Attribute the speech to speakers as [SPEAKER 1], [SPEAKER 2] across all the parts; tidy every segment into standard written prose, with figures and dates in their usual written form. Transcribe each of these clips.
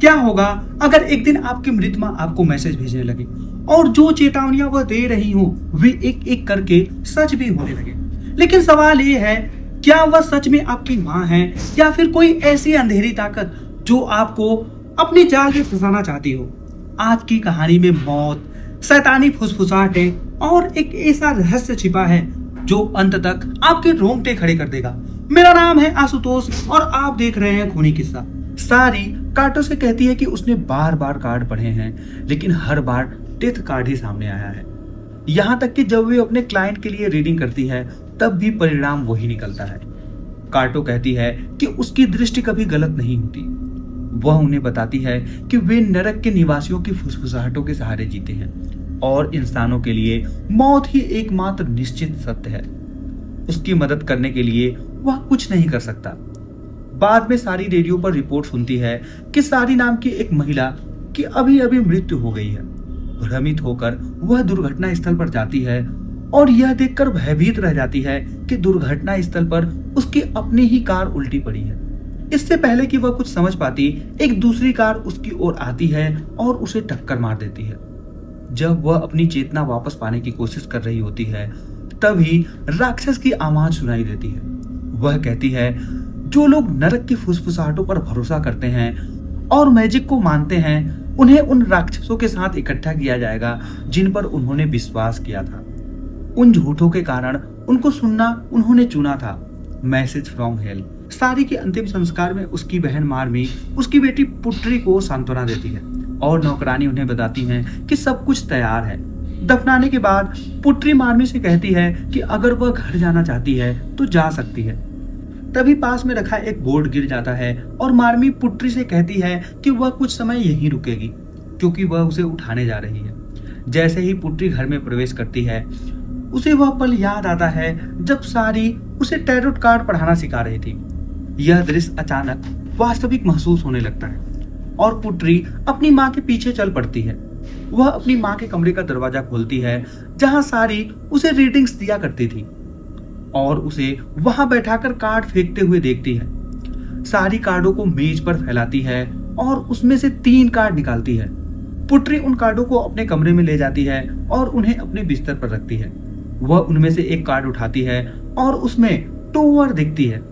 [SPEAKER 1] क्या होगा अगर एक दिन आपकी मृत माँ आपको मैसेज भेजने लगे और जो चेतावनियां वह दे रही हो वे एक एक करके सच भी होने लगे। लेकिन सवाल ये है, क्या वह सच में आपकी माँ है या फिर कोई ऐसी अंधेरी ताकत जो आपको अपनी जाल में फंसाना चाहती हो। आज की कहानी में मौत, शैतानी फुसफुसाहटें और एक ऐसा रहस्य छिपा है जो अंत तक आपके रोंगटे खड़े कर देगा। मेरा नाम है आशुतोष और आप देख रहे हैं खूनी किस्सा। सारी कार्टो से कहती है कि उसने बार बार कार्ड पढ़े हैं लेकिन हर बार डेथ कार्ड ही सामने आया है। यहाँ तक कि जब वे अपने क्लाइंट के लिए रीडिंग करती है तब भी परिणाम वही निकलता है। कार्टो कहती है कि उसकी दृष्टि कभी गलत नहीं होती। वह उन्हें बताती है कि वे नरक के निवासियों की फुसफुसाहटों के सहारे जीते हैं और इंसानों के लिए मौत ही एकमात्र निश्चित सत्य है। उसकी मदद करने के लिए वह कुछ नहीं कर सकता। बाद में सारी रेडियो पर रिपोर्ट सुनती है कि सारी नाम की एक महिला की अभी अभी मृत्यु हो गई है। भ्रमित होकर वह दुर्घटना स्थल पर जाती है और यह देखकर भयभीत रह जाती है कि दुर्घटना स्थल पर उसकी अपनी ही कार उल्टी पड़ी है। इससे पहले कि वह कुछ समझ पाती, एक दूसरी कार उसकी ओर आती है और उसे टक्कर मार देती है। जब वह अपनी चेतना वापस पाने की कोशिश कर रही होती है तभी राक्षस की आवाज सुनाई देती है। वह कहती है, जो लोग नरक की फुसफुसाहटों पर भरोसा करते हैं और मैजिक को मानते हैं उन्हें उन राक्षसों के साथ इकट्ठा किया जाएगा जिन पर उन्होंने विश्वास किया था। उन झूठों के कारण उनको सुनना उन्होंने चुना था। Message from hello. सारी के अंतिम संस्कार में उसकी बहन मार्मी उसकी बेटी पुट्री को सांत्वना देती है और नौकरानी उन्हें बताती है कि सब कुछ तैयार है। दफनाने के बाद पुट्री मार्मी से कहती है कि अगर वह घर जाना चाहती है तो जा सकती है। तभी पास में रखा एक बोर्ड गिर जाता है और मार्मी पुट्री से कहती है कि वह कुछ समय यहीं रुकेगी क्योंकि वह उसे उठाने जा रही है। जैसे ही पुट्री घर में प्रवेश करती है उसे वह पल याद आता है जब सारी उसे टैरोट कार्ड पढ़ाना सिखा रही थी। यह दृश्य अचानक वास्तविक महसूस होने लगता है और पुट्री अपनी माँ के पीछे चल पड़ती है। वह अपनी माँ के कमरे का दरवाजा खोलती है जहाँ सारी उसे रीडिंग्स दिया करती थी और उसे वहां बैठाकर कार्ड फेंकते हुए देखती है। सारी कार्डों को मेज पर फैलाती है और उसमें से 3 कार्ड निकालती है। पुट्री उन कार्डों को अपने कमरे में ले जाती है और उन्हें अपने बिस्तर पर रखती है। वह उनमें से एक कार्ड उठाती है और उसमें टॉवर दिखती है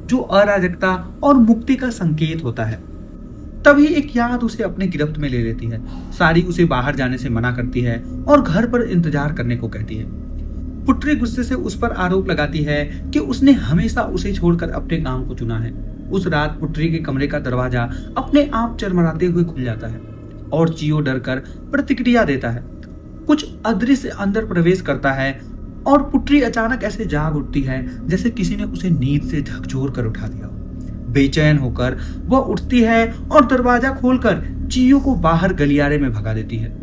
[SPEAKER 1] जो अराजकता और मुक्ति का संकेत होता है। तभी एक याद उसे अपने गिरफ्त में ले लेती है। सारी उसे बाहर जाने से मना करती है और घर पर इंतजार करने को कहती है। पुट्री गुस्से से उस पर आरोप लगाती है कि उसने हमेशा उसे छोड़कर अपने काम को चुना है। उस रात पुट्री के कमरे का दरवाजा अपने आप चरमराते हुए खुल जाता है और चियो डरकर प्रतिक्रिया देता है। कुछ अदृश्य अंदर प्रवेश करता है और पुट्री अचानक ऐसे जाग उठती है जैसे किसी ने उसे नींद से झकझोर कर उठा दिया। बेचैन होकर वह उठती है और दरवाजा खोलकर चियो को बाहर गलियारे में भगा देती है।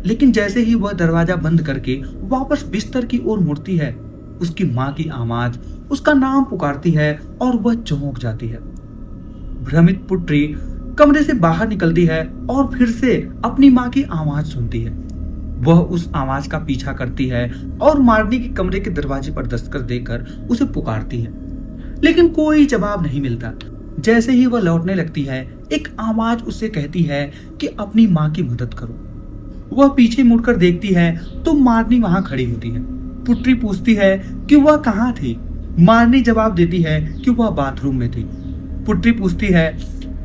[SPEAKER 1] लेकिन जैसे ही वह दरवाजा बंद करके वापस बिस्तर की ओर मुड़ती है उसकी माँ की आवाज उसका नाम पुकारती है और वह चौंक जाती है। भ्रमित पुट्री कमरे से बाहर निकलती है और फिर से अपनी माँ की आवाज सुनती है। वह उस आवाज का पीछा करती है और मार्नी के कमरे के दरवाजे पर दस्तक देकर उसे पुकारती है लेकिन कोई जवाब नहीं मिलता। जैसे ही वह लौटने लगती है एक आवाज उससे कहती है कि अपनी माँ की मदद करो। वह पीछे मुड़कर देखती है तो मार्नी वहां खड़ी होती है। पुट्री पूछती है कि वह कहाँ थी। मार्नी जवाब देती है कि वह बाथरूम में थी। पुट्री पूछती है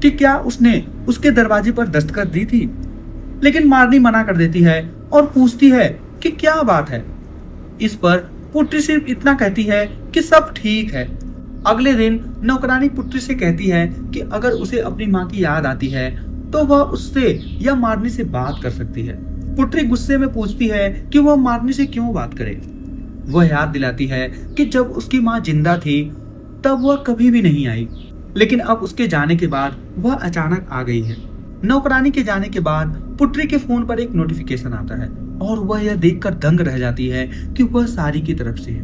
[SPEAKER 1] कि क्या उसने उसके दरवाजे पर दस्तक दी थी, लेकिन मार्नी मना कर देती है और पूछती है कि क्या बात है। इस पर पुट्री सिर्फ इतना कहती है कि सब ठीक है। अगले दिन नौकरानी पुट्री से कहती है कि अगर उसे अपनी माँ की याद आती है तो वह उससे या मार्नी से बात कर सकती है। पुट्री गुस्से में पूछती है कि वह मार्नी से क्यों बात करे। वह याद दिलाती है कि जब उसकी माँ जिंदा थी तब वह कभी भी नहीं आई, लेकिन अब उसके जाने के बाद वह अचानक आ गई है। नौकरानी के जाने के बाद पुट्री के फोन पर एक नोटिफिकेशन आता है और वह यह देखकर दंग रह जाती है कि वह सारी की तरफ से है।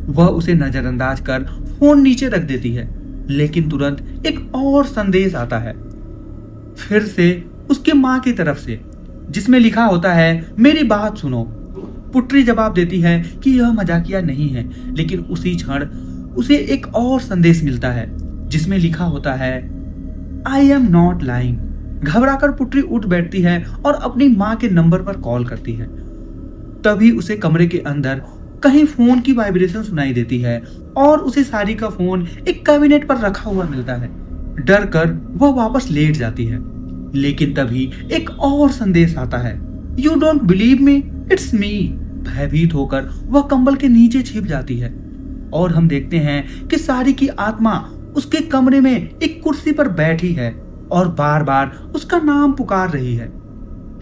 [SPEAKER 1] वह उसे नजरअंदाज कर फोन नीचे रख देती है, लेकिन तुरंत एक और संदेश आता है, फिर से उसकी माँ की तरफ से, जिसमें लिखा होता है, मेरी बात सुनो। पुट्री जवाब देती है कि यह मजाकिया नहीं है, लेकिन उसी क्षण उसे एक और संदेश मिलता है जिसमें लिखा होता है, आई एम नॉट लाइंग। घबराकर पुत्री उठ बैठती है और अपनी माँ के नंबर पर कॉल करती है। तभी उसे कमरे के अंदर कहीं फोन की वाइब्रेशन सुनाई देती है और उसे सारी का फोन एक कैबिनेट पर रखा हुआ मिलता है। डर कर वह वापस लेट जाती है, लेकिन तभी एक और संदेश आता है, you don't believe me, it's me. भयभीत होकर वह कंबल के नीचे छिप जाती है और हम देखते हैं कि सारी की आत्मा उसके कमरे में एक कुर्सी पर बैठी है और बार बार उसका नाम पुकार रही है।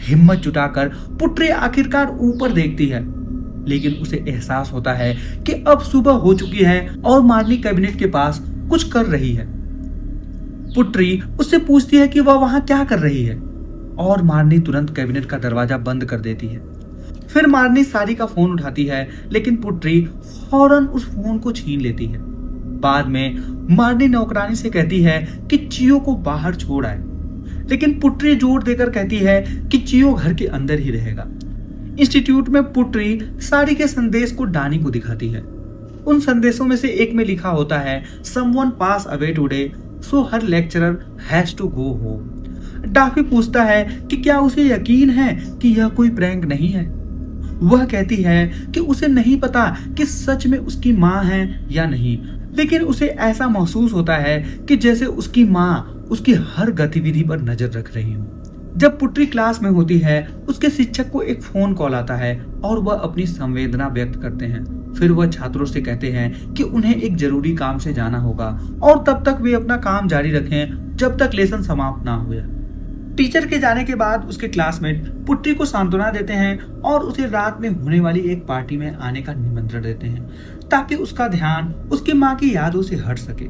[SPEAKER 1] हिम्मत जुटाकर पुत्री आखिरकार ऊपर देखती है, लेकिन उसे एहसास होता है कि अब सुबह हो चुकी है और मार्नी कैबिनेट के पास कुछ कर रही है। पुत्री उससे पूछती है कि वह वहां क्या कर रही है और मार्नी तुरंत कैबिनेट का दरवाजा बंद कर देती है। फिर मार्नी सारी का फोन उठाती है, लेकिन पुत्री फौरन उस फोन को छीन लेती है। बाद में मार्नी नौकरानी से कहती है कि चियो को बाहर छोड़ आए, लेकिन पुत्री जोर देकर कहती है कि चियो घर के अंदर ही रहेगा। इंस्टीट्यूट में पुत्री सारी के संदेश को डानी को दिखाती है। उन संदेशों में से एक में लिखा होता है, someone pass away today so her lecturer has to go home. डाफी पूछता है कि क्या उसे यकीन है कि यह कोई प्रैंक नहीं है। वह कहती है कि उसे नहीं पता कि सच में उसकी माँ है या नहीं, लेकिन उसे ऐसा महसूस होता है कि जैसे उसकी माँ उसकी हर गतिविधि पर नजर रख रही हो। जब पुत्री क्लास में होती है, उसके शिक्षक को एक फोन कॉल आता है और वह अपनी संवेदना व्यक्त करते हैं। फिर वह छात्रों से कहते हैं कि उन्हें एक जरूरी काम से जाना होगा और तब तक वे अपना काम जारी रखें जब तक लेसन समाप्त ना हुए। टीचर के जाने के बाद उसके क्लासमेट पुत्री को सांत्वना देते हैं और उसे रात में होने वाली एक पार्टी में आने का निमंत्रण देते हैं, ताकि उसका ध्यान उसकी माँ की यादों से हट सके।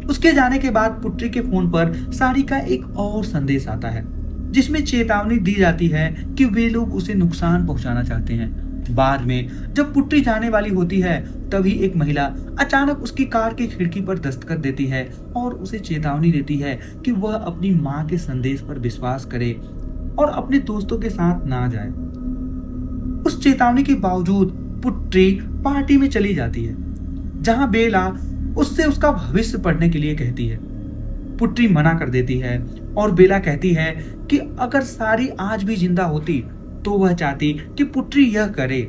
[SPEAKER 1] उसके जाने के बाद पुत्री के फोन पर सारी का एक और संदेश आता है, जिसमें चेतावनी दी जाती है कि वे लोग उसे नुकसान पहुंचाना चाहते हैं। बाद में जब पुत्री जाने वाली होती है, तभी एक महिला अचानक उसकी कार की खिड़की पर दस्तक देती है और उसे चेतावनी देती है कि वह अपनी माँ के संदेश पर विश्वास करे और अपने दोस्तों के साथ ना जाए। उस चेतावनी के बावजूद पुत्री पार्टी में चली जाती है, जहां बेला उससे उसका भविष्य पढ़ने के लिए कहती है। पुत्री मना कर देती है और बेला कहती है कि अगर सारी आज भी जिंदा होती तो वह चाहती कि पुत्री यह करे।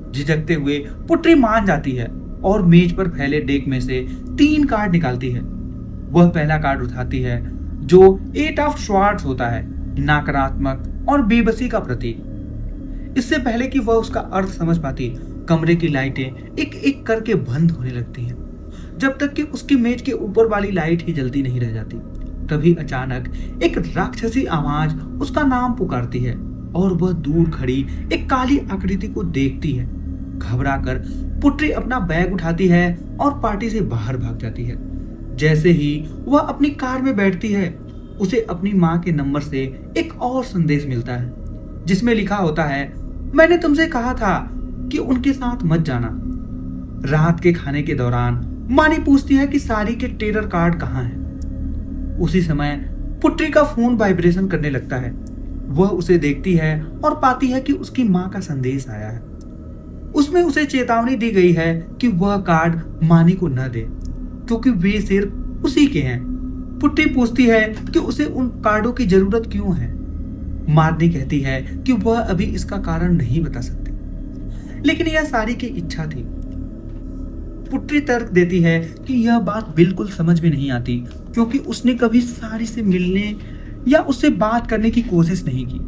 [SPEAKER 1] झिझकते हुए पुत्री मान जाती है और मेज पर फैले डेक में से 3 कार्ड निकालती है। वह पहला कार्ड उठाती है, जो 8 ऑफ स्वार्ड्स होता है, नकारात्मक और बेबसी का प्रतीक। इससे पहले कि वह उसका अर्थ समझ पाती, कमरे की लाइटें एक एक करके बंद होने लगती हैं, जब तक कि उसकी मेज के ऊपर वाली लाइट ही जलती नहीं रह जाती। तभी अचानक एक राक्षसी आवाज उसका नाम पुकारती है और वह दूर खड़ी एक काली आकृति को देखती है। घबराकर पुत्री अपना बैग उठाती है और पार्टी से बाहर भाग जाती है। जैसे ही वह अपनी कार में बैठती है, उसे अपनी माँ के नंबर से एक और संदेश मिलता है, जिसमें लिखा होता है, मैंने तुमसे कहा था कि उनके साथ मत जाना। रात के खाने के दौरान मानी पूछती है कि सारी के टेरर कार्ड कहाँ हैं। उसी समय पुत्री का फोन वाइब्रेशन करने लगता है। वह उसे देखती है और पाती है कि उसकी माँ का संदेश आया है। उसमें उसे चेतावनी दी गई है कि वह कार्ड मानी को न दे, क्योंकि वे सिर्फ उसी के हैं। पुत्री पूछती है कि उसे उन कार्डों की जरूरत क्यों है। मार्नी कहती है कि वह अभी इसका कारण नहीं बता सकती, लेकिन यह सारी की इच्छा थी। पुत्री तर्क देती है कि यह बात बिल्कुल समझ में नहीं आती, क्योंकि उसने कभी सारी से मिलने या उससे बात करने की कोशिश नहीं की।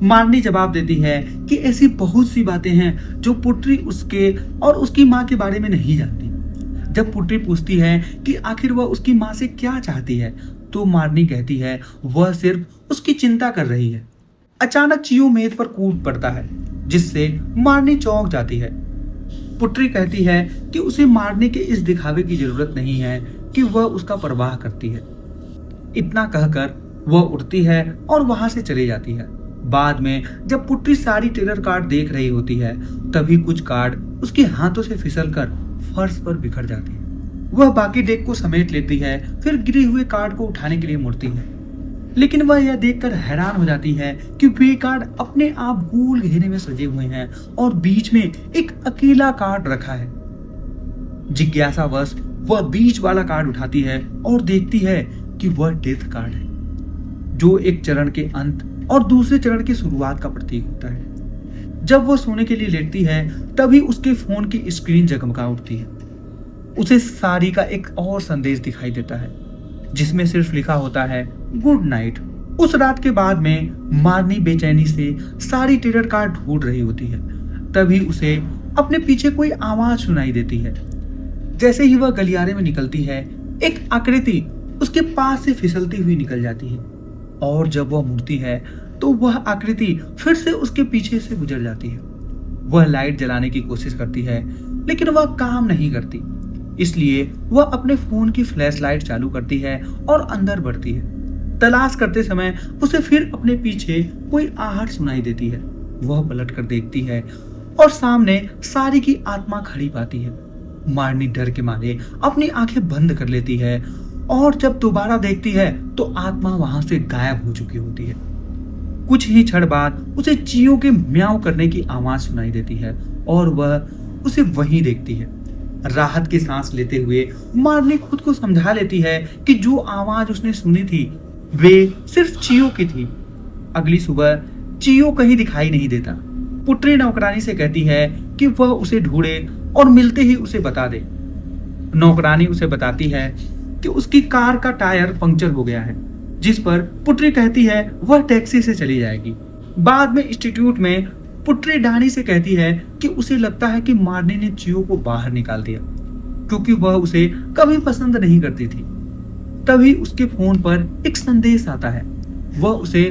[SPEAKER 1] मार्नी जवाब देती है कि ऐसी बहुत सी बातें हैं जो पुत्री उसके और उसकी माँ के बारे में नहीं जानती। जब पुत्री पूछती है कि आखिर वह उसकी माँ से क्या चाहती है, तो मार्नी कहती है वह सिर्फ उसकी चिंता कर रही है। अचानक चियो मेज पर कूद पड़ता है, जिससे मार्नी चौंक जाती है। पुत्री कहती है कि उसे मारने के इस दिखावे की जरूरत नहीं है कि वह उसका परवाह करती है। इतना कहकर वह उठती है और वहां से चली जाती है। बाद में जब पुत्री सारी टेरर कार्ड देख रही होती है, तभी कुछ कार्ड उसके हाथों से फिसलकर फर्श पर बिखर जाती है। वह बाकी डेक को समेट लेती है, फिर गिरे हुए कार्ड को उठाने के लिए मुड़ती है, लेकिन वह यह देखकर हैरान हो जाती है कि वे कार्ड अपने आप गोल घेरे में सजे हुए हैं और बीच में एक अकेला कार्ड रखा है। जिज्ञासावश वह बीच वाला कार्ड उठाती है और देखती है कि वह डेथ कार्ड है, जो एक चरण के अंत और दूसरे चरण की शुरुआत का प्रतीक होता है। जब वह सोने के लिए लेटती है तभी उसके फोन की स्क्रीन जगमगा उठती है। उसे सारी का एक और संदेश दिखाई देता है, जिसमें सिर्फ लिखा होता है गुड नाइट। उस रात के बाद में मारनी बेचैनी से सारी टेरर कार्ड ढूंढ रही होती है। तभी उसे अपने पीछे कोई आवाज सुनाई देती है। जैसे ही वह गलियारे में निकलती है, एक आकृति उसके पास से फिसलती हुई निकल जाती है, और जब वह मुड़ती है तो वह आकृति फिर से उसके पीछे से गुजर जाती है। वह लाइट जलाने की कोशिश करती है, लेकिन वह काम नहीं करती। इसलिए वह अपने फोन की फ्लैश लाइट चालू करती है और अंदर बढ़ती है। तलाश करते समय उसे फिर अपने पीछे कोई आहट सुनाई देती है। वह पलट कर देखती है और सामने सारी की आत्मा खड़ी पाती है। मारनी डर के मारे अपनी आंखें बंद कर लेती है, और जब दोबारा देखती है तो आत्मा वहां से गायब हो चुकी होती है। कुछ ही क्षण बाद उसे चीयों के म्याऊं करने की आवाज सुनाई देती है, और वह उसे वहीं देखती है। राहत की सांस लेते हुए मारनी खुद को समझा लेती है कि जो आवाज उसने सुनी थी वे सिर्फ चीयों की थी। अगली सुबह चीयों कहीं दिखाई नहीं देता। पुत्री नौकरानी से कहती है कि वह उसे ढूंढे और मिलते ही उसे बता दे। नौकरानी उसे बताती है कि उसकी कार का टायर पंक्चर हो गया है, जिस पर पुत्री कहती है वह टैक्सी से चली जाएगी। बाद में इंस्टीट्यूट में पुत्री डानी से कहती है कि उसे लगता है कि मारनी ने चियो को बाहर निकाल दिया, क्योंकि वह उसे कभी पसंद नहीं करती थी। तभी उसके फोन पर एक संदेश आता है। वह उसे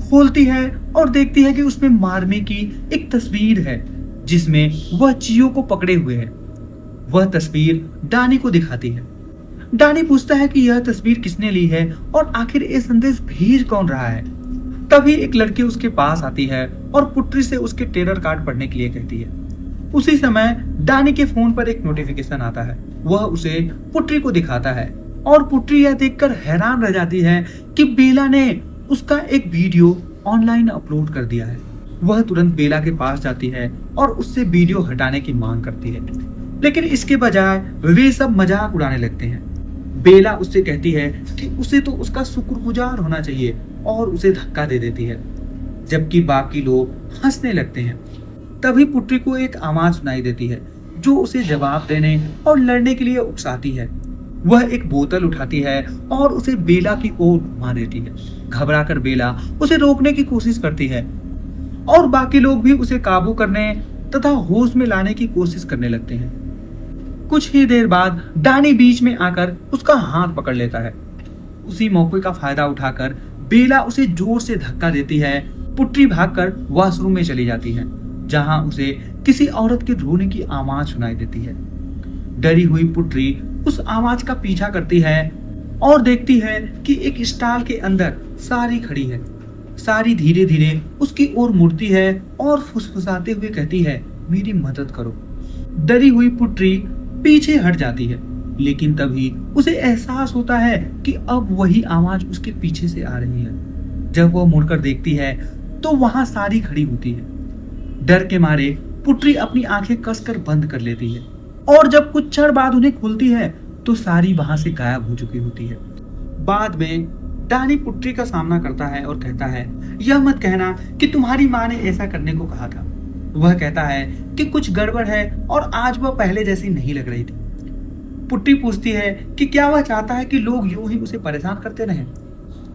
[SPEAKER 1] खोलती है और देखती है कि उसमें मारने की एक तस्वीर है, जिसमें वह चियो को पकड़े हुए है। वह तस्वीर डानी को दिखाती है। डानी पूछता है कि यह तस्वीर किसने ली है और आखिर ये संदेश भेज कौन रहा है। तभी एक लड़की उसके पास आती है और पुत्री से उसके टेरर कार्ड पढ़ने के लिए कहती है। उसी समय डानी के फोन पर एक नोटिफिकेशन आता है। वह उसे पुत्री को दिखाता है, और पुत्री यह देखकर हैरान रह जाती है कि बेला ने उसका एक वीडियो ऑनलाइन अपलोड कर दिया है। वह तुरंत बेला के पास जाती है और उससे वीडियो हटाने की मांग करती है, लेकिन इसके बजाय वे सब मजाक उड़ाने लगते हैं। बेला उससे कहती है कि उसे तो उसका शुक्रगुजार होना चाहिए, और उसे धक्का दे देती है, जबकि बाकी लोग हंसने लगते हैं। तभी पुत्री को एक आवाज सुनाई देती है, जो उसे जवाब देने और लड़ने के लिए उकसाती है। वह एक बोतल उठाती है और उसे बेला की ओर घुमा देती है। घबराकर बेला उसे रोकने की कोशिश करती है, और बाकी लोग भी उसे काबू करने तथा होश में लाने की कोशिश करने लगते हैं। कुछ ही देर बाद डानी बीच में आकर उसका हाथ पकड़ लेता है। उसी मौके का फायदा उठाकर बेला उसे जोर से धक्का देती है। पुत्री भागकर वॉशरूम में चली जाती है, जहां उसे किसी औरत के रोने की आवाज सुनाई देती है। डरी हुई पुत्री उस आवाज का पीछा करती है और देखती है कि एक स्टॉल के अंदर सारी खड़ी है। सारी धीरे धीरे उसकी ओर मुड़ती है और फुसफुसाते हुए कहती है, मेरी मदद करो। डरी हुई पुत्री पीछे हट जाती है, लेकिन तभी उसे एहसास होता है कि अब वही आवाज उसके पीछे से आ रही है। जब वह मुड़कर देखती है तो वहां सारी खड़ी होती है। डर के मारे पुत्री अपनी आंखें कसकर बंद कर लेती है, और जब कुछ क्षण बाद उन्हें खुलती है तो सारी वहां से गायब हो चुकी होती है। बाद में डानी पुत्री का सामना करता है और कहता है, यह मत कहना कि तुम्हारी माँ ने ऐसा करने को कहा था। वह कहता है कि कुछ गड़बड़ है और आज वह पहले जैसी नहीं लग रही थी। पुत्री पूछती है कि क्या वह चाहता है कि लोग यूं ही उसे परेशान करते रहें।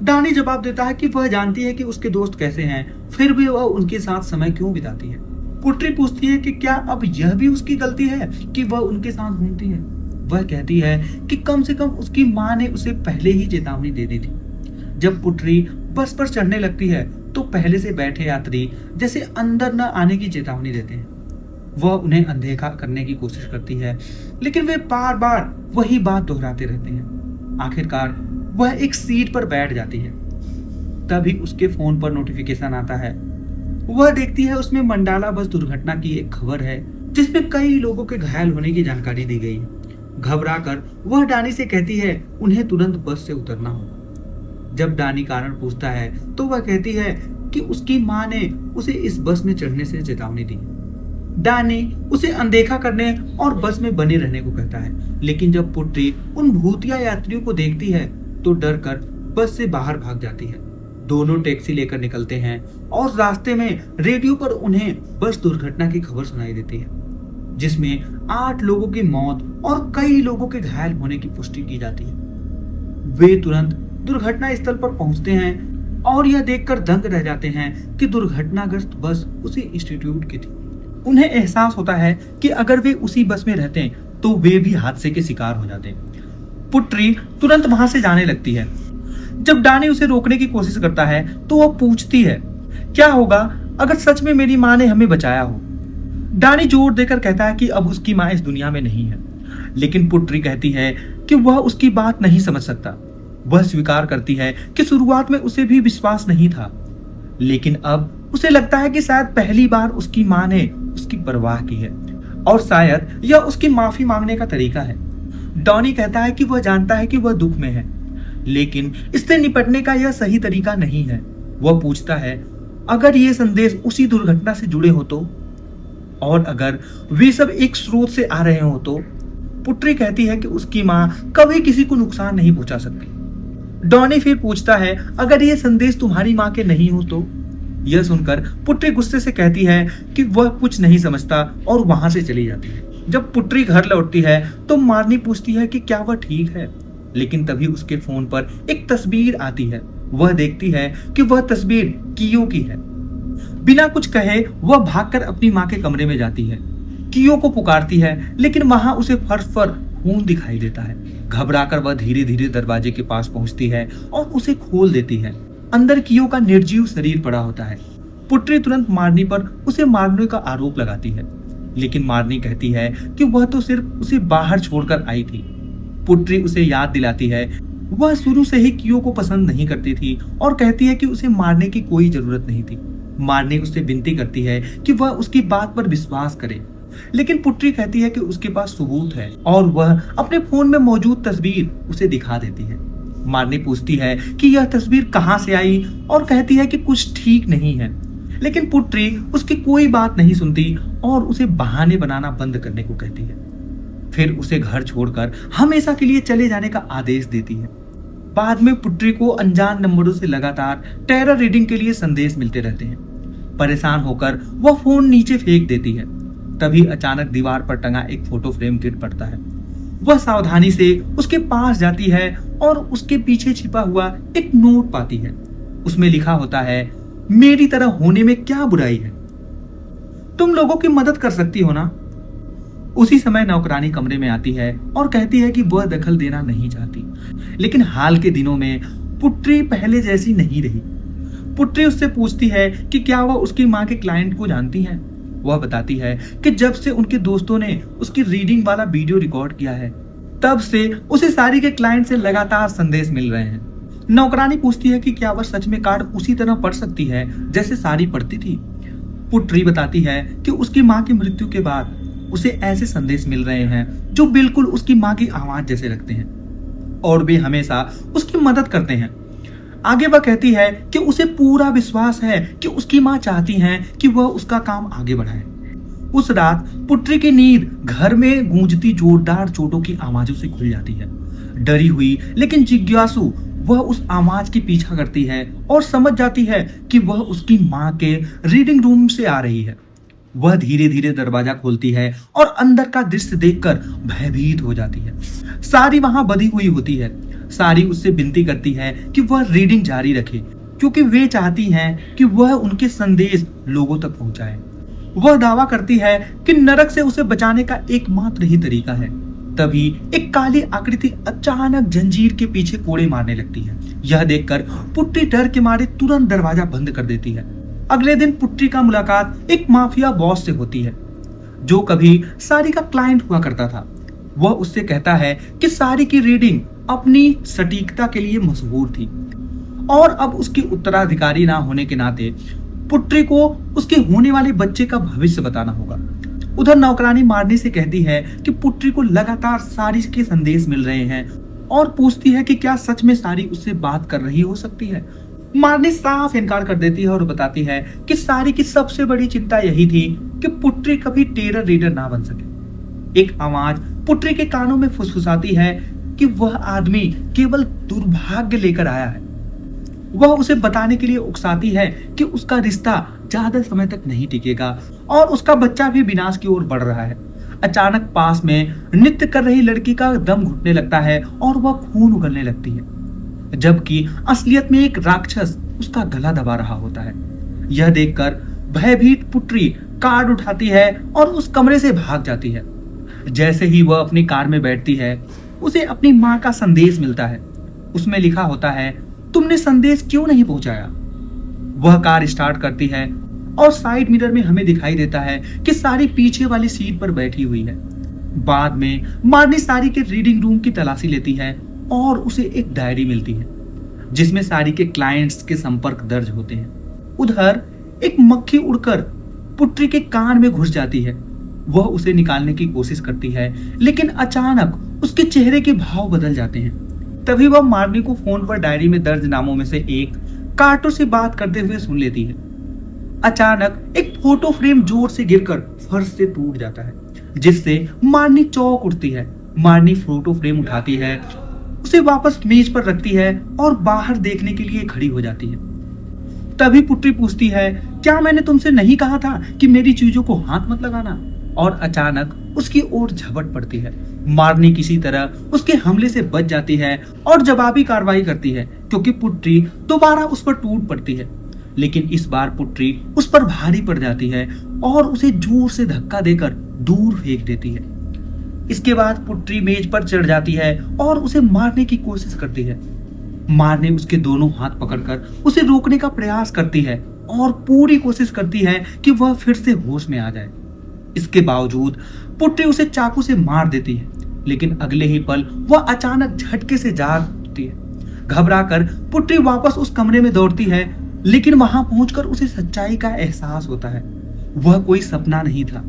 [SPEAKER 1] डानी जवाब देता है कि वह जानती है कि उसके दोस्त कैसे हैं, फिर भी वह उनके साथ समय क्यों बिताती है। पुत्री पूछती है कि क्या अब यह भी उसकी गलती है कि वह उनके साथ घूमती है। वह कहती है कि कम से कम उसकी माँ ने उसे पहले ही चेतावनी दे दी थी। जब पुत्री बस पर चढ़ने लगती है तो पहले से बैठे यात्री जैसे अंदर न आने की चेतावनी देते हैं। वह उन्हें अनदेखा करने की कोशिश करती है, लेकिन वे बार बार वही बात दोहराते रहते हैं। आखिरकार वह एक सीट पर बैठ जाती है। तभी उसके फोन पर नोटिफिकेशन आता है। वह देखती है उसमें मंडाला बस दुर्घटना की एक खबर है, जिसमें कई लोगों के घायल होने की जानकारी दी गई है। घबराकर वह डानी से कहती है उन्हें तुरंत बस से उतरना होगा। जब डानी कारण पूछता है तो वह कहती है कि उसकी माँ ने उसे इस बस में चढ़ने से चेतावनी दी। डानी उसे अनदेखा करने और बस में बने रहने को कहता है, लेकिन जब पुत्री उन भूतिया यात्रियों को देखती है तो डर कर बस से बाहर भाग जाती है। दोनों टैक्सी लेकर निकलते हैं और रास्ते में रेडियो पर उन्हें बस दुर्घटना की खबर सुनाई देती है, जिसमें 8 लोगों की मौत और कई लोगों के घायल होने की पुष्टि की जाती है। वे तुरंत दुर्घटना स्थल पर पहुंचते हैं और यह देखकर दंग रह जाते हैं कि दुर्घटनाग्रस्त बस उसी इंस्टीट्यूट की थी। उन्हें एहसास होता है कि अगर वे उसी बस में रहते तो वे भी हादसे के शिकार हो जाते। पुट्री तुरंत वहां से जाने लगती है। जब डानी उसे रोकने की कोशिश करता है तो वह पूछती है, क्या होगा अगर सच में मेरी माँ ने हमें बचाया हो? डानी जोर देकर कहता है कि अब उसकी माँ इस दुनिया में नहीं है, लेकिन पुट्री कहती है कि वह उसकी बात नहीं समझ सकता। वह स्वीकार करती है कि शुरुआत में उसे भी विश्वास नहीं था, लेकिन अब उसे लगता है कि शायद पहली बार उसकी माँ ने उसकी परवाह की है और शायद यह उसकी माफी मांगने का तरीका है। डॉनी कहता है कि वह जानता है कि वह दुख में है, लेकिन इससे निपटने का यह सही तरीका नहीं है। वह पूछता है, अगर ये संदेश उसी दुर्घटना से जुड़े हो तो, और अगर वे सब एक स्रोत से आ रहे हो तो? पुट्री कहती है कि उसकी माँ कभी किसी को नुकसान नहीं पहुंचा सकती। डॉनी फिर पूछता है, अगर ये संदेश तुम्हारी माँ के नहीं हो तो? यह सुनकर पुट्री गुस्से से कहती है कि वह कुछ नहीं समझता और वहां से चली जाती है। जब पुट्री घर लौटती है तो मार्नी पूछती है कि क्या वह ठीक है, लेकिन तभी उसके फोन पर एक तस्वीर आती है। वह देखती है कि वह तस्वीर कियो की है। बिना कुछ कहे वह भागकर अपनी माँ के कमरे में जाती है। कियो को पुकारती है, लेकिन वहां उसे फर्श पर खून दिखाई देता है। घबराकर वह धीरे धीरे दरवाजे के पास पहुंचती है और उसे खोल देती है। अंदर कियो का निर्जीव शरीर पड़ा होता है। पुट्री तुरंत मार्नी पर उसे मारने का आरोप लगाती है, लेकिन मार्नी कहती है कि वह तो सिर्फ उसे बाहर छोड़कर आई थी। पुट्री उसे याद दिलाती है वह शुरू से ही कियो को पसंद नहीं करती थी और कहती है कि उसे मारने की कोई जरूरत नहीं थी। मार्नी उससे विनती करती है कि वह उसकी बात पर विश्वास करे, लेकिन पुट्री कहती है कि उसके पास सबूत है और वह अपने फोन में मौजूद तस्वीर उसे दिखा देती है। मार्नी पूछती है कि यह तस्वीर कहां से आई और कहती है कि कुछ ठीक नहीं है, लेकिन पुट्री उसकी कोई बात नहीं सुनती और उसे बहाने बनाना बंद करने को कहती है। फिर उसे घर छोड़कर हमेशा के लिए चले जाने का आदेश देती है। बाद में पुट्री को अनजान नंबरों से लगातार टेरर रीडिंग के लिए संदेश मिलते रहते हैं। परेशान होकर वह फोन नीचे फेंक देती है। तभी अचानक दीवार पर टंगा एक फोटो फ्रेम गिर पड़ता है। वह सावधानी से उसके पास जाती है और उसके पीछे छिपा हुआ एक नोट पाती है। उसमें लिखा होता है, मेरी तरह होने में क्या बुराई है, तुम लोगों की मदद कर सकती हो ना। उसी समय नौकरानी कमरे में आती है और कहती है कि वह दखल देना नहीं चाहती, लेकिन हाल के दिनों में पुट्री पहले जैसी नहीं रही। पुट्री उससे पूछती है कि क्या वह उसकी माँ के क्लाइंट को जानती है। वह बताती है कि जब से उनके दोस्तों ने उसकी रीडिंग वाला वीडियो रिकॉर्ड किया है, तब से उसे सारी के क्लाइंट से लगातार संदेश मिल रहे हैं। नौकरानी पूछती है कि क्या वह सच में कार्ड उसी तरह पढ़ सकती है जैसे सारी पढ़ती थी। पुट्री बताती है कि उसकी माँ की मृत्यु के बाद उसे ऐसे संदेश मिल रहे हैं जो बिल्कुल उसकी माँ की आवाज जैसे लगते हैं और वे हमेशा उसकी मदद करते हैं। आगे वह कहती है कि उसे पूरा विश्वास है कि उसकी माँ चाहती हैं कि वह उसका काम आगे बढ़ाए। उस रात पुट्री की नींद घर में गूंजती जोरदार चोटों की आवाजों से खुल जाती है। डरी हुई लेकिन जिज्ञासु वह उस आवाज की पीछा करती है और समझ जाती है कि वह उसकी माँ के रीडिंग रूम से आ रही है। वह धीरे धीरे दरवाजा खोलती है और अंदर का दृश्य देखकर भयभीत हो जाती है। सारी वहां बंधी हुई होती है। सारी उससे विनती करती है कि वह रीडिंग जारी रखे, क्योंकि वे चाहती हैं कि वह उनके संदेश लोगों तक पहुंचाए। वह दावा करती है कि नरक से उसे बचाने का एकमात्र ही तरीका है। तभी एक काली आकृति अचानक जंजीर के पीछे कोड़े मारने लगती है। यह देखकर पुट्री डर के मारे तुरंत दरवाजा बंद कर देती है। अगले दिन पुट्री का मुलाकात एक माफिया बॉस से होती है, जो कभी सारी का क्लाइंट हुआ करता था। वह उससे कहता है कि सारी की रीडिंग अपनी सटीकता के लिए मशहूर थी और अब उसके उत्तराधिकारी ना होने के नाते पुट्री को उसके होने वाले बच्चे का भविष्य बताना होगा। उधर नौकरानी मारनी से कहती है कि पुट्री को लगातार सारी के संदेश मिल रहे हैं और पूछती है कि क्या सच में सारी उससे बात कर रही हो सकती है। मारनी साफ इनकार कर देती है और बताती है कि सारी की सबसे बड़ी चिंता यही थी कि पुट्री कभी टेरर रीडर ना बन सके। एक आवाज पुट्री के कानों में फुसफुसाती है कि वह आदमी केवल दुर्भाग्य लेकर आया है। वह उसे बताने के लिए उकसाती है कि उसका रिश्ता ज्यादा समय तक नहीं टिकेगा और उसका बच्चा भी विनाश की ओर बढ़ रहा है। अचानक पास में नृत्य कर रही लड़की का दम घुटने लगता है और वह खून उगलने लगती है, जबकि असलियत में एक राक्षस उसका गला दबा रहा होता है। यह देखकर भयभीत पुत्री कार्ड उठाती है और उस कमरे से भाग जाती है। जैसे ही वह अपनी कार में बैठती है, उसे अपनी माँ का संदेश मिलता है। उसमें लिखा होता है, तुमने संदेश क्यों नहीं पहुंचाया? वह कार स्टार्ट करती है और साइड मिरर में हमें दिखाई देता है कि सारी पीछे वाली सीट पर बैठी हुई है। बाद में मारनी सारी के रीडिंग रूम की तलाशी लेती है और उसे एक डायरी मिलती है जिसमें सारी के क्लाइंट्स के संपर्क दर्ज होते हैं। उधर एक मक्खी उड़कर पुत्री के कान में घुस जाती है। वह उसे निकालने की कोशिश करती है, लेकिन अचानक उसके चेहरे के भाव बदल जाते हैं। तभी वह मारनी को फोन पर डायरी में दर्ज नामों में से एक कार्टो से बात करते हुए सुन लेती है। अचानक एक फोटो फ्रेम जोर से गिरकर फर्श से टूट जाता है, जिससे मारनी चौंक उठती है। मारनी फोटो फ्रेम उठाती है, उसे वापस मेज पर रखती है और बाहर देखने के लिए खड़ी हो जाती है। तभी पुत्री पूछती है, क्या मैंने तुमसे नहीं कहा था कि मेरी चीजों को हाथ मत लगाना? और अचानक उसकी ओर झपट पड़ती है। मारनी किसी तरह उसके हमले से बच जाती है और जवाबी कार्रवाई करती है, क्योंकि पुत्री दोबारा उस पर टूट पड़ती है। लेकिन इस बार पुत्री उस पर भारी पड़ जाती है और उसे जोर से धक्का देकर दूर फेंक देती है। इसके बाद पुत्री मेज पर चढ़ जाती है और उसे मारने की कोशिश करती है। मारनी उसके दोनों हाथ पकड़कर उसे रोकने का प्रयास करती है और पूरी कोशिश करती है कि वह फिर से होश में आ जाए। इसके बावजूद पुत्री उसे चाकू से मार देती है, लेकिन अगले ही पल वह अचानक झटके से जाग उठती है। घबराकर पुत्री वापस उस कमरे में दौड़ती है, लेकिन वहां पहुंचकर उसे सच्चाई का एहसास होता है। वह कोई सपना नहीं था।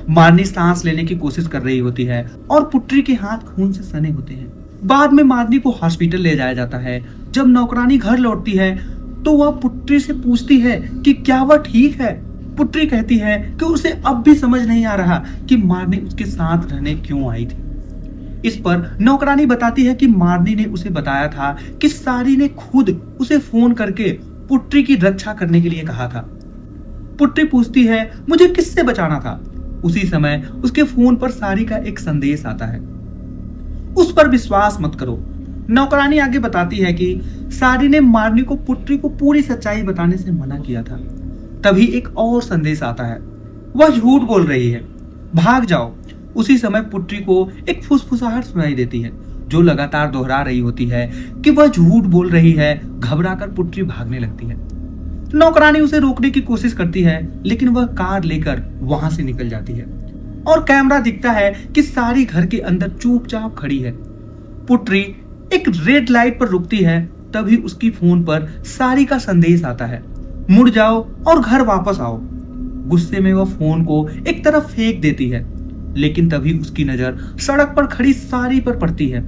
[SPEAKER 1] मारनी सांस लेने की कोशिश कर रही होती है और पुत्री के हाथ खून से सने होते हैं। बाद में मारनी को हॉस्पिटल ले जाया जाता है। जब नौकरानी घर लौटती है तो वह पुत्री से पूछती है कि क्या वह ठीक है। पुत्री कहती है कि उसे अब भी समझ नहीं आ रहा कि मारनी उसके साथ रहने क्यों आई थी। इस पर नौकरानी बताती है कि मारनी ने उसे बताया था कि सारी ने खुद उसे फोन करके पुत्री की रक्षा करने के लिए कहा था। पुत्री पूछती है, मुझे किससे बचाना था? उसी समय उसके फोन पर सारी का एक संदेश आता है, उस पर विश्वास मत करो। नौकरानी आगे बताती है कि सारी ने मारनी को पुत्री को पूरी सच्चाई बताने से मना किया था। तभी एक और संदेश आता है, वह झूठ बोल रही है, भाग जाओ। उसी समय पुत्री को एक फुसफुसाहट सुनाई देती है जो लगातार दोहरा रही होती है कि वह झूठ बोल रही है। घबराकर पुत्री भागने लगती है। नौकरानी उसे रोकने की कोशिश करती है, लेकिन वह कार लेकर वहां से निकल जाती है और कैमरा दिखता है कि सारी घर के अंदर चुपचाप खड़ी है। पुत्री एक रेड लाइट पर रुकती है। तभी उसकी फोन पर सारी का संदेश आता है, मुड़ जाओ और घर वापस आओ। गुस्से में वह फोन को एक तरफ फेंक देती है, लेकिन तभी उसकी नजर सड़क पर खड़ी सारी पर पड़ती है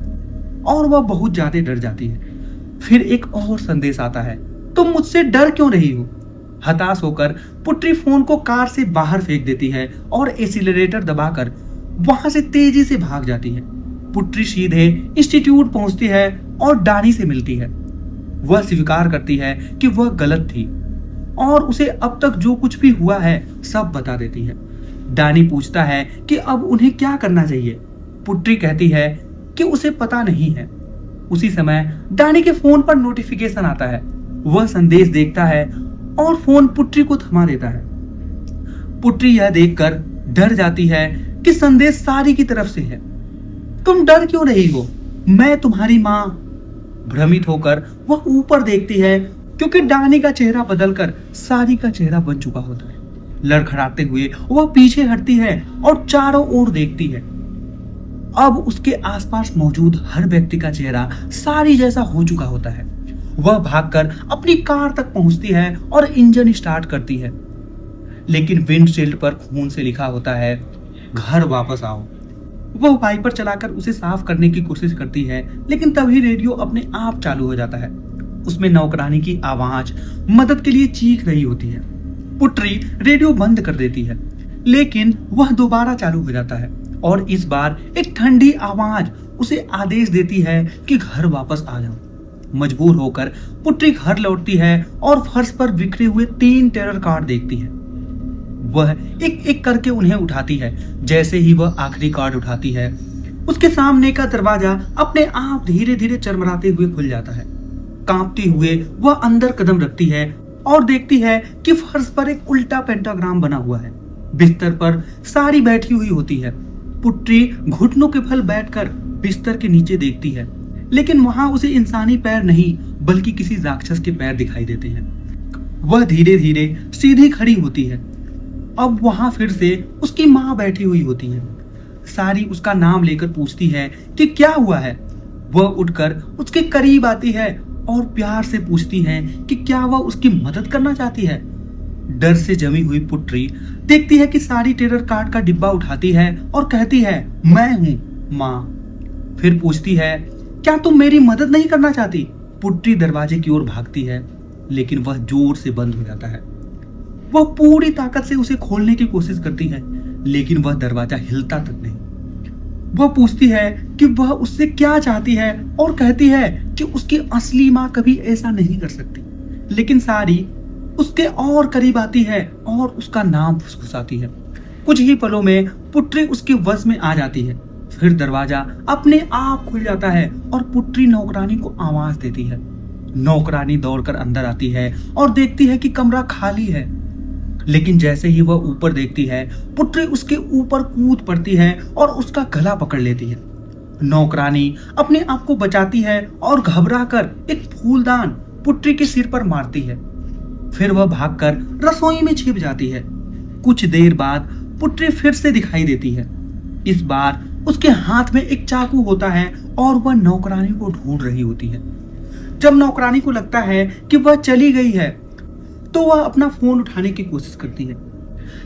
[SPEAKER 1] और वह बहुत ज्यादा डर जाती है। फिर एक और संदेश आता है, तुम मुझसे डर क्यों रही हो? हताश होकर पुत्री फोन को कार से बाहर फेंक देती है और एक्सीलरेटर दबाकर वहां से तेजी से भाग जाती है। पुत्री सीधे इंस्टीट्यूट पहुंचती है और डानी से मिलती है। वह स्वीकार करती है कि वह गलत थी और उसे अब तक जो कुछ भी हुआ है सब बता देती है। डानी पूछता है कि अब उन्हें क्या करना चाहिए। पुत्री कहती है कि उसे पता नहीं है। उसी समय डानी के फोन पर नोटिफिकेशन आता है। वह संदेश देखता है और फोन पुत्री को थमा देता है। पुत्री यह देखकर डर जाती है कि संदेश सारी की तरफ से है। तुम डर क्यों रही हो? मैं तुम्हारी माँ। भ्रमित होकर वह ऊपर देखती है, क्योंकि डानी का चेहरा बदलकर सारी का चेहरा बन चुका होता है। लड़खड़ाते हुए वह पीछे हटती है और चारों ओर देखती है। अब उसके आसपास मौजूद हर व्यक्ति का चेहरा सारी जैसा हो चुका होता है। वह भागकर अपनी कार तक पहुंचती है और इंजन स्टार्ट करती है, लेकिन विंडशील्ड पर खून से लिखा होता है, घर वापस आओ। वह वाइपर चलाकर उसे साफ करने की कोशिश करती है, लेकिन तभी रेडियो अपने आप चालू हो जाता है। उसमें नौकरानी की आवाज मदद के लिए चीख रही होती है। पुत्री रेडियो बंद कर देती है, लेकिन वह दोबारा चालू हो जाता है और इस बार एक ठंडी आवाज उसे आदेश देती है कि घर वापस आ जाओ। मजबूर होकर पुत्री घर लौटती है और फर्श पर बिखरे हुए 3 टेरर कार्ड देखती है। वह एक एक करके उन्हें उठाती है। जैसे ही वह आखिरी कार्ड उठाती है, उसके सामने का दरवाजा अपने आप धीरे धीरे चरमराते हुए खुल जाता है। कांपते हुए वह अंदर कदम रखती है और देखती है कि फर्श पर एक उल्टा पेंटाग्राम बना हुआ है। बिस्तर पर सारी बैठी हुई होती है। पुत्री घुटनों के बल बैठकर बिस्तर के नीचे देखती है, लेकिन वहां उसे इंसानी पैर नहीं बल्कि किसी राक्षस के पैर दिखाई देते हैं। वह धीरे धीरे सीधी खड़ी होती है। अब वहां फिर से उसकी माँ बैठी हुई होती है। सारी उसका नाम लेकर पूछती है कि क्या हुआ है। वह उठकर उसके करीब आती है और प्यार से पूछती है कि क्या वह उसकी मदद करना चाहती है। डर से जमी हुई पुत्री देखती है कि सारी टेरर कार्ड का डिब्बा उठाती है और कहती है, मैं हूं माँ। फिर पूछती है, क्या तुम मेरी मदद नहीं करना चाहती? पुत्री दरवाजे की ओर भागती है, लेकिन वह जोर से बंद हो जाता है। वह पूरी ताकत से उसे खोलने की कोशिश करती है, लेकिन वह दरवाजा हिलता तक नहीं। वह पूछती है कि वह उससे क्या चाहती है और कहती है कि उसकी असली माँ कभी ऐसा नहीं कर सकती। लेकिन सारी उसके और करीब आती है और उसका नाम फुसफुसाती है। कुछ ही पलों में पुत्री उसके वश में आ जाती है। फिर दरवाजा अपने आप खुल जाता है और पुत्री नौकरानी को आवाज देती है। नौकरानी दौड़कर अंदर आती है और देखती है कि कमरा खाली है। लेकिन जैसे ही वह ऊपर देखती है, पुत्री उसके ऊपर कूद पड़ती है और उसका गला पकड़ लेती है। नौकरानी अपने आप को बचाती है और घबराकर एक फूलदान पुत्री के सिर पर मारती है। फिर वह भागकर रसोई में छिप जाती है। कुछ देर बाद पुत्री फिर से दिखाई देती है। इस बार उसके हाथ में एक चाकू होता है और वह नौकरानी को ढूंढ रही होती है। जब नौकरानी को लगता है कि वह चली गई है, तो वह अपना फोन उठाने की कोशिश करती है,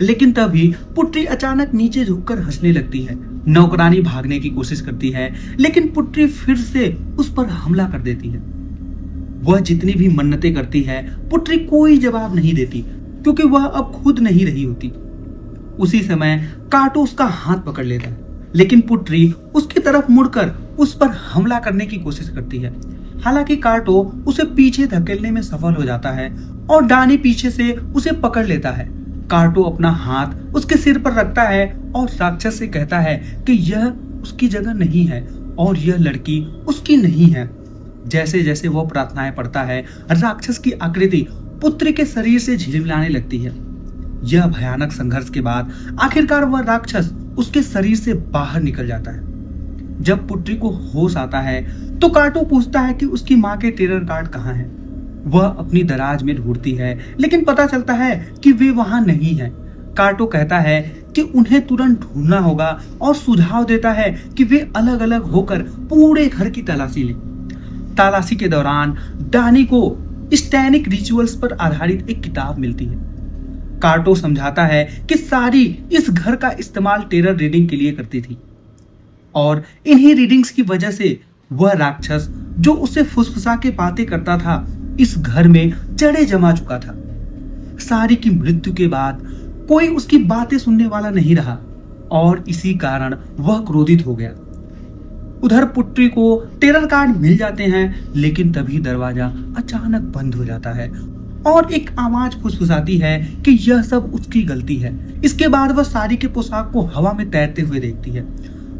[SPEAKER 1] लेकिन तभी पुत्री अचानक नीचे झुककर हंसने लगती है। नौकरानी भागने की कोशिश करती है, लेकिन पुत्री फिर से उस पर हमला कर देती है। वह जितनी भी मन्नतें करती है, पुत्री कोई जवाब नहीं देती, क्योंकि वह अब खुद नहीं रही होती। उसी समय काटो उसका हाथ पकड़ लेता है, लेकिन पुत्री उसकी तरफ मुड़कर उस पर हमला करने की कोशिश करती है। हालांकि काटो उसे पीछे धकेलने में सफल हो जाता है और डानी पीछे से उसे पकड़ लेता है। काटो अपना हाथ उसके सिर पर रखता है और राक्षस से कहता है कि यह उसकी जगह नहीं है और यह लड़की उसकी नहीं है। जैसे जैसे वह प्रार्थनाएं पढ़ता है, राक्षस की आकृति पुत्री के शरीर से झिलमिलाने लगती है। यह भयानक संघर्ष के बाद आखिरकार वह राक्षस उसके शरीर से बाहर निकल जाता है। जब पुत्री को होश आता है, तो काटो पूछता है कि उसकी माँ के टेरर कार्ड कहाँ हैं। वह अपनी दराज में ढूंढती है, लेकिन पता चलता है कि वे वहां नहीं हैं। काटो कहता है कि उन्हें तुरंत ढूंढना होगा और सुझाव देता है कि वे अलग अलग होकर पूरे घर की तलाशी लें। तलाशी के दौरान डानी को स्टैनिक रिचुअल्स पर आधारित एक किताब मिलती है। काटो समझाता है कि सारी इस घर का इस्तेमाल टेरर रीडिंग के लिए करती थी और इन्हीं रीडिंग्स की वजह से वह राक्षस जो उसे फुसफुसा के बातें करता था, इस घर में जड़े जमा चुका था। सारी की मृत्यु के बाद कोई उसकी बातें सुनने वाला नहीं रहा और इसी कारण वह क्रोधित हो गया। उधर पुत्री को टेरर कार्ड मिल जाते हैं, लेकिन तभी दरवाजा अचानक बंद हो जाता है और एक आवाज फुसफुसाती है कि यह सब उसकी गलती है। इसके बाद वह सारी के पोशाक को हवा में तैरते हुए देखती है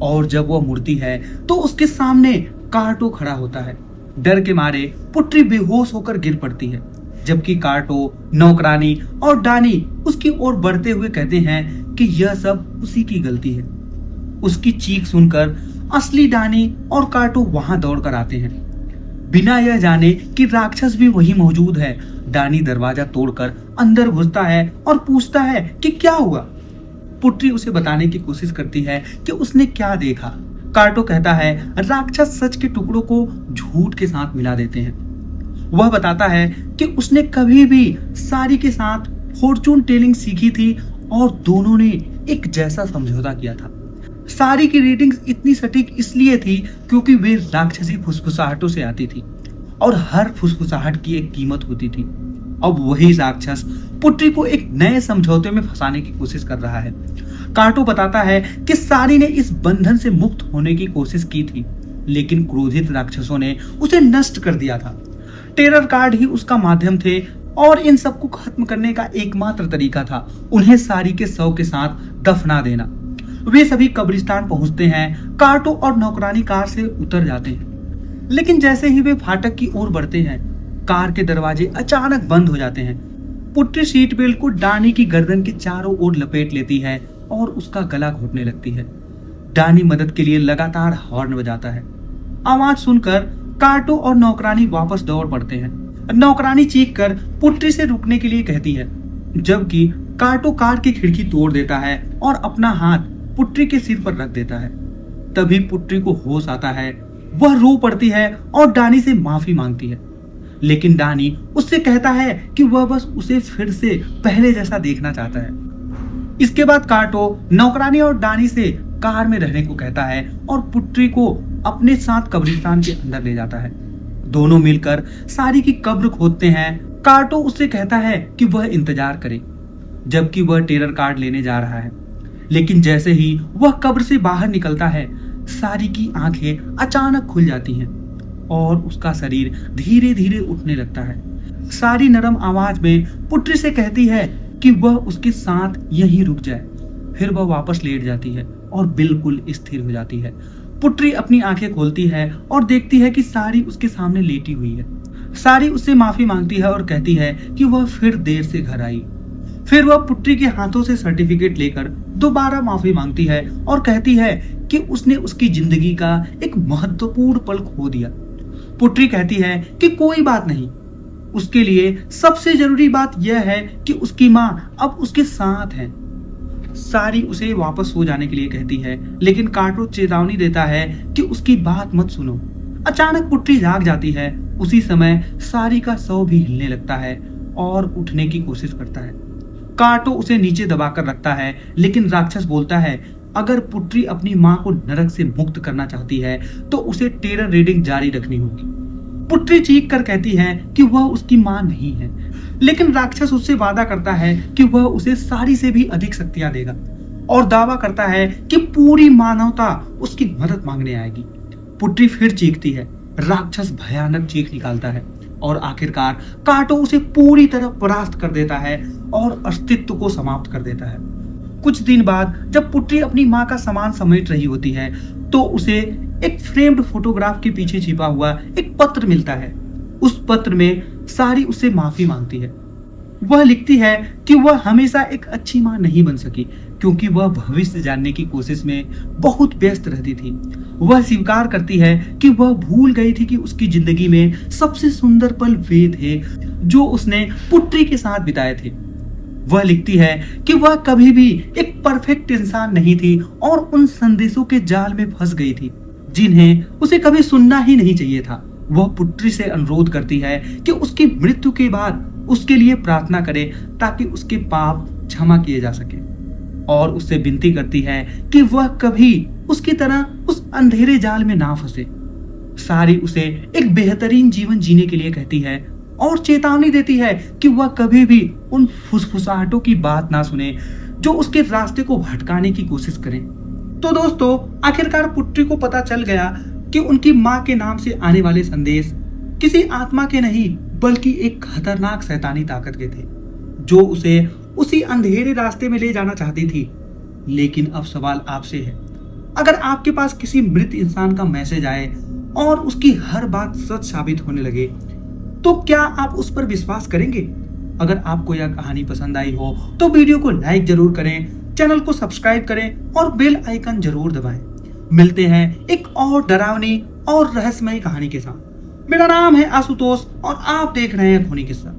[SPEAKER 1] और जब वह मुड़ती है तो उसके सामने काटो खड़ा होता है। डर के मारे पुत्री बेहोश होकर गिर पड़ती है, जबकि काटो, नौकरानी और डानी उसकी ओर बढ़ते हुए कहते हैं कि यह सब उसी की गलती है। उसकी चीख सुनकर असली डानी और काटो वहां दौड़कर आते हैं, बिना यह जाने कि राक्षस भी वही मौजूद है। डानी दरवाजा तोड़कर अंदर घुसता है और पूछता है कि क्या हुआ। पुत्री उसे बताने की कोशिश करती है कि उसने क्या देखा। काटो कहता है राक्षस सच के टुकड़ों को झूठ के साथ मिला देते हैं। वह बताता है कि उसने कभी भी सारी के साथ फॉर्चून टेलिंग सीखी थी और दोनों ने एक जैसा समझौता किया था। सारी की रीडिंग्स इतनी सटीक इसलिए थी क्योंकि वे राक्षसी फुसफुसाहटों से आती थी और हर फुसफुसाहट की एक कीमत होती थी। अब वही राक्षस पुत्री को एक नए समझौते में फंसाने की कोशिश कर रहा है। काटो बताता है कि सारी ने इस बंधन से मुक्त होने की कोशिश की थी, लेकिन क्रोधित राक्षसों ने उसे नष्ट कर दिया था। टेरर कार्ड ही उसका माध्यम थे और इन सबको खत्म करने का एकमात्र तरीका था उन्हें सारी के शव के साथ दफना देना। वे सभी कब्रिस्तान पहुंचते हैं। काटो और नौकरानी कार से उतर जाते हैं, लेकिन जैसे ही वे फाटक की ओर बढ़ते हैं, कार के दरवाजे अचानक बंद हो जाते हैं। पुट्टी सीट बेल्ट को डानी की गर्दन के चारों ओर लपेट लेती है और उसका गला घोटने लगती है। डानी मदद के लिए लगातार हॉर्न बजाता है। आवाज सुनकर काटो और नौकरानी वापस दौड़ पड़ते हैं। नौकरानी चीख कर पुट्टी से रुकने के लिए कहती है, जबकि काटो कार की खिड़की तोड़ देता है और अपना हाथ पुट्टी के सिर पर रख देता है। तभी पुट्टी को होश आता है। वह रो पड़ती है और डानी से माफी मांगती है, लेकिन डानी उससे कहता है कि वह बस उसे फिर से पहले जैसा देखना चाहता है। इसके बाद काटो नौकरानी और डानी से कार में रहने को कहता है और पुट्टी को अपने साथ कब्रिस्तान के अंदर ले जाता है। दोनों मिलकर सारी की कब्र खोदते हैं। काटो उससे कहता है कि वह इंतजार करे, जबकि वह टेरर कार्ड लेने जा रहा है। लेकिन जैसे ही वह कब्र से बाहर निकलता है, सारी की आंखें अचानक खुल जाती हैं और उसका शरीर धीरे धीरे उठने लगता है। सारी नरम आवाज में पुट्टी से कहती है कि वह उसके साथ यहीं रुक जाए। फिर वह वापस लेट जाती है और बिल्कुल स्थिर हो जाती है। पुट्टी अपनी आंखें खोलती है और देखती है कि सारी उसके सामने लेटी हुई है। सारी उससे माफी मांगती है और कहती है कि वह फिर देर से घर आई। फिर वह पुट्टी के हाथों से सर्टिफिकेट लेकर दोबारा माफी मांगती है और कहती है कि उसने उसकी जिंदगी का एक महत्वपूर्ण पल खो दिया। पुट्टी कहती है कि कोई बात नहीं, उसके लिए सबसे जरूरी बात यह है कि उसकी माँ अब उसके साथ है। सारी उसे वापस सो जाने के लिए कहती है, लेकिन काटो चेतावनी देता है कि उसकी बात मत सुनो। अचानक पुट्टी जाग जाती है। उसी समय सारी का शव भी हिलने लगता है और उठने की कोशिश करता है। काटो उसे नीचे दबाकर रखता है, लेकिन राक्षस बोलता है अगर पुट्टी अपनी माँ को नरक से मुक्त करना चाहती है तो उसे टेरर रीडिंग जारी रखनी होगी। पुट्टी चीख कर कहती है कि वह उसकी माँ नहीं है, लेकिन राक्षस उससे वादा करता है कि वह उसे सारी से भी अधिक शक्तियां देगा और दावा करता है कि पूरी मानवता उसकी मदद मांगने आएगी। पुट्टी फिर चीखती है। राक्षस भयानक चीख निकालता है और आखिरकार काटो उसे पूरी तरह परास्त कर देता है और अस्तित्व को समाप्त कर देता है। कुछ दिन बाद जब पुट्टी अपनी माँ का सामान समेट रही होती है तो उसे एक फ्रेम्ड फोटोग्राफ के पीछे छिपा हुआ एक पत्र मिलता है। उस पत्र में सारी उससे माफी मांगती है। वह लिखती है कि वह हमेशा एक अच्छी माँ नहीं बन सकी क्योंकि वह भविष्य जानने की कोशिश में बहुत व्यस्त रहती थी। वह स्वीकार करती है कि वह भूल गई थी कि उसकी जिंदगी में सबसे सुंदर पल वे थे जो उसने पुट्टी के साथ बिताए थे। वह लिखती है कि वह कभी भी एक परफेक्ट इंसान नहीं थी और उन संदेशों के जाल में फंस गई थी जिन्हें उसे कभी सुनना ही नहीं चाहिए था। वह पुट्टी से अनुरोध करती है कि उसकी मृत्यु के बाद उसके लिए प्रार्थना करे ताकि उसके पाप क्षमा किए जा सके, और उससे विनती करती है कि वह कभी उसकी तरह उस अंधेरे जाल में ना फंसे। सारी उसे एक बेहतरीन जीवन जीने के लिए कहती है और चेतावनी देती है कि वह कभी भी उन फुसफुसाहटों की बात ना सुने जो उसके रास्ते को भटकाने की कोशिश करें। तो दोस्तों, आखिरकार पुट्टी को पता चल गया कि उनकी माँ के नाम से आने वाले संदेश किसी आत्मा के नहीं बल्कि एक खतरनाक शैतानी ताकत के थे जो उसे उसी अंधेरे रास्ते में ले जाना चाहती थी। लेकिन अब सवाल आपसे है, अगर आपके पास किसी मृत इंसान का मैसेज आए और उसकी हर बात सच साबित होने लगे तो क्या आप उस पर विश्वास करेंगे? अगर आपको यह कहानी पसंद आई हो तो वीडियो को लाइक जरूर करें, चैनल को सब्सक्राइब करें और बेल आइकन जरूर दबाएं। मिलते हैं एक और डरावनी और रहस्यमयी कहानी के साथ। मेरा नाम है आशुतोष और आप देख रहे हैं खूनी किस्सा।